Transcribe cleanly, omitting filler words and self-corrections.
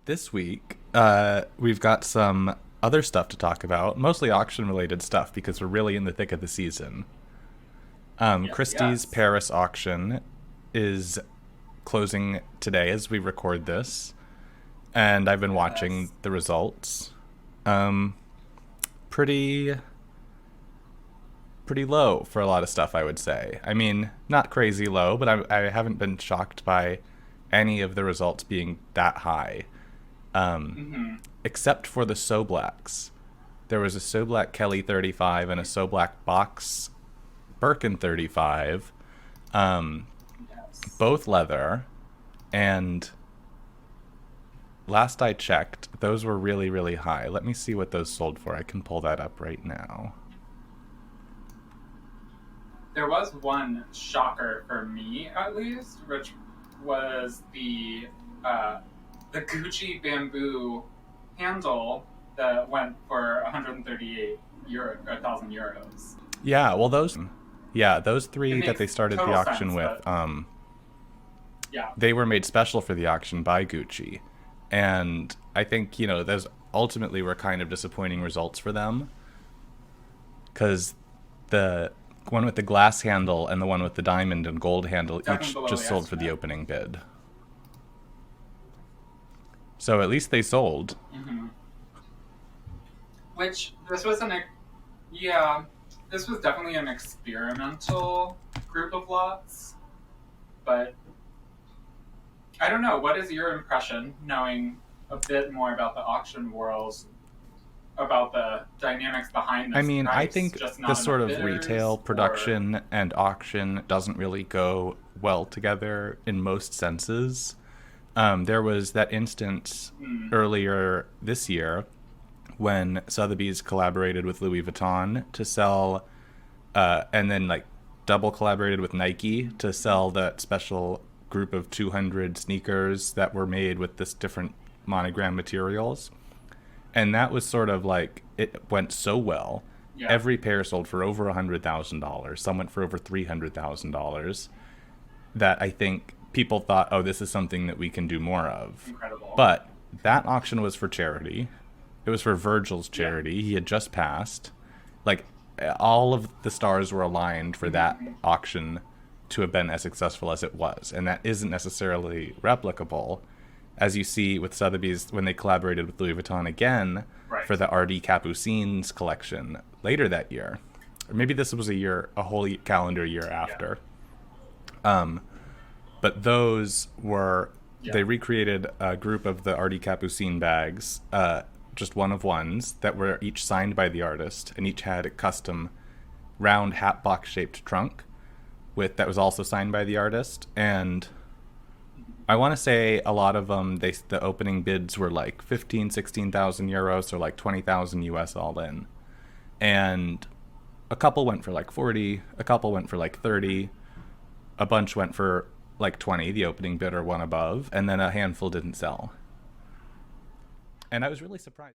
This week, we've got some other stuff to talk about, mostly auction-related stuff because we're really in the thick of the season. Yes, Christie's yes. Paris auction is closing today as we record this, and I've been watching Yes. the results. Um, pretty pretty low for a lot of stuff, I would say. I mean, not crazy low, but I haven't been shocked by any of the results being that high, hmm except for the So Blacks. There was a So Black Kelly 35 and a So Black Box Birkin 35, Yes. both leather. And last I checked, those were really, really high. Let me see what those sold for. I can pull that up right now. There was one shocker for me, at least, which was uh, the Gucci bamboo handle that went for 138 euro, 1,000 euros. Those It three that makes they started the total auction sense, with, but yeah. they were made special for the auction by Gucci. And I think, those ultimately were kind of disappointing results for them because the one with the glass handle and the one with the diamond and gold handle Definitely each below just the sold for the estimate. opening bid. So at least they sold. hmm Which this was yeah, this was definitely an experimental group of lots, but I don't know. What is your impression, knowing a bit more about the auction world, about the dynamics behind I this mean, I price? think Just this not sort enough of retail bidders, or production and auction doesn't really go well together in most senses. There was that instance hmm, earlier this year when Sotheby's collaborated with Louis Vuitton to sell, and then like double collaborated with Nike to sell that special group of 200 sneakers that were made with this different monogram materials. And that was sort of like, it went so well. yeah, Every pair sold for over $100,000. Some went for over $300,000. That I think people thought, oh, this is something that we can do more of. incredible. But that auction was for charity. It was for Virgil's Yeah. charity. He had just passed. Like, all of the stars were aligned for that Mm-hmm. auction to have been as successful as it was. And that isn't necessarily replicable, as you see with Sotheby's when they collaborated with Louis Vuitton again for Right. the RD Capucines collection later that year. Or maybe this was a whole calendar year Yeah. after. But those were, Yeah. they recreated a group of the RD Capucine bags, just one of ones, that were each signed by the artist, and each had a custom round hat box shaped trunk with that was also signed by the artist. And I want to say a lot of them, the opening bids were like 15, 16,000 euros, or like 20,000 US all in. And a couple went for like 40, a couple went for like 30, a bunch went for like 20, the opening bid or one above, and then a handful didn't sell. And I was really surprised.